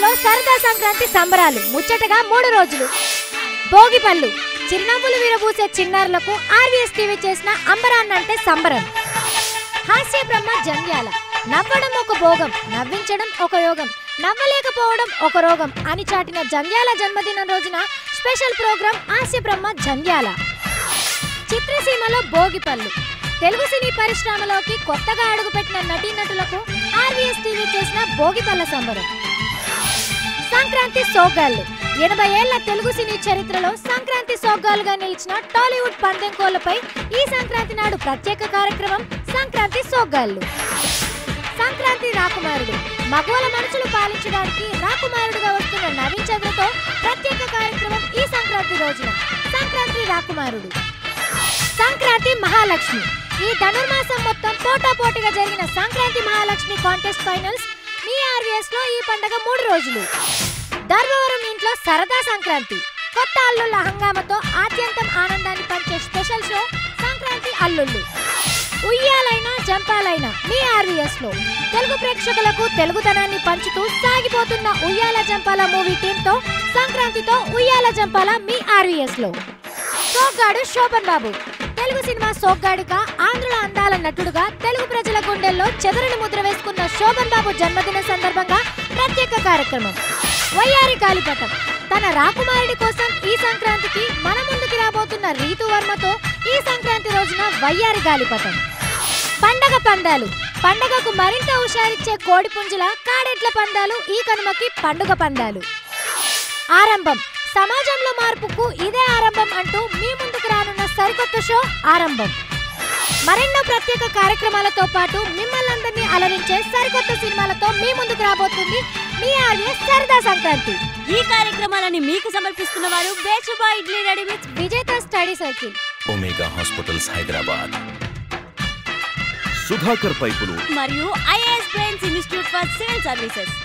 లో సరదా సంక్రాంతి సంబరాలు ముచ్చటగా 3 రోజులు. భోగిపళ్ళు చిరునవ్వులు విరబూసే చిన్నారులకు ఆర్వీఎస్ టీవీ చేసిన అంబరాన్నంటే సంబరం. హాస్య బ్రహ్మ జంధ్యాల నవ్వడం ఒక భోగం, నవ్వించడం ఒక యోగం, నవ్వలేకపోవడం ఒక రోగం అని చాటిన జంధ్యాల జన్మదినం రోజున స్పెషల్ ప్రోగ్రాం హాస్య బ్రహ్మ జంధ్యాల. చిత్రసీమలో భోగిపళ్ళు తెలుగు సినీ పరిశ్రమలోకి కొత్తగా అడుగుపెట్టిన నటీనటులకు ఆర్వీఎస్ టీవీ చేసిన భోగిపళ్ళ సంబరం. సంక్రాంతి సోగ్గాళ్ళు 80 ఏళ్ల తెలుగు సినీ చరిత్రలో సంక్రాంతి సోగ్గాలుగా నిలిచిన టాలీవుడ్ పందెం కోళ్లపై ఈ సంక్రాంతి నాడు ప్రత్యేక కార్యక్రమం సంక్రాంతి సోగ్గాళ్ళు. సంక్రాంతి రాకుమారుడు మగోల మనసులు పాలించడానికి రాకుమారుడుగా వస్తున్న నవీన్ చంద్రతో ప్రత్యేక కార్యక్రమం ఈ సంక్రాంతి రోజున సంక్రాంతి రాకుమారుడు. సంక్రాంతి మహాలక్ష్మి ఈ ధనుర్మాసం మొత్తం పోటాపోటీగా జరిగిన సంక్రాంతి మహాలక్ష్మి కాంటెస్ట్ ఫైనల్స్ మీ ఆర్వీఎస్ లో ఈ పండుగ 3 రోజులు. ధర్మవరం ఇంట్లో సరదా సంక్రాంతి కొత్త అల్లుళ్ళ హంగామతో ఆద్యంతం ఆనందాన్ని పంచే స్పెషల్ షో సంక్రాంతి అల్లుళ్ళు. ఉయ్యాలైనా జంపాలైనా మీ ఆర్వీఎస్ లో తెలుగు ప్రేక్షకులకు తెలుగుతనాన్ని పంచుతూ సాగిపోతున్న ఉయ్యాల జంపాల మూవీ టీమ్ తో సంక్రాంతితో ఉయ్యాల జంపాల మీ ఆర్వీఎస్ లో. సోగ్గాడు శోభన్ బాబు తెలుగు సినిమా సోగ్గాడుగా ఆంధ్రుల అందాల నటుడుగా తెలుగు ప్రజల గుండెల్లో చెదరని ముద్ర వేసుకున్న శోభన్ బాబు జన్మదిన సందర్భంగా ప్రత్యేక కార్యక్రమం వయ్యారి గాలిపటం. తన రాకుమారుడి కోసం ఈ సంక్రాంతికి మన ముందుకి రాబోతున్న రీతు వర్మతో ఈ సంక్రాంతి రోజున వయ్యారి గాలిపటం. పండగ పందాలు పండగకు మరింత హుషారిచ్చే కోడి పుంజుల కాడెట్ల పందాలు ఈ కనుమకి పండుగ పందాలు. ఆరంభం సమాజంలో మార్పుకు ఇదే ఆరంభం అంటూ మీ ముందుకు రానున్న సరికొత్త షో ఆరంభం. మరెన్నో ప్రత్యేక కార్యక్రమాలతో పాటు మిమ్మల్ని అలరించే సరికొత్త సినిమాలతో మీ ముందుకు రాబోతుంది మీ ఆర్వీఎస్ సరదా సంక్రాంతి. ఈ కార్యక్రమాలని మీకు సమర్పిస్తున్న వారు బేచుబా ఇడ్లీ రెడీమేడ్స్, విజేత study circle, omega hospitals Hyderabad, Sudhakar పైపులు మరియు IAS brains institute for civil services.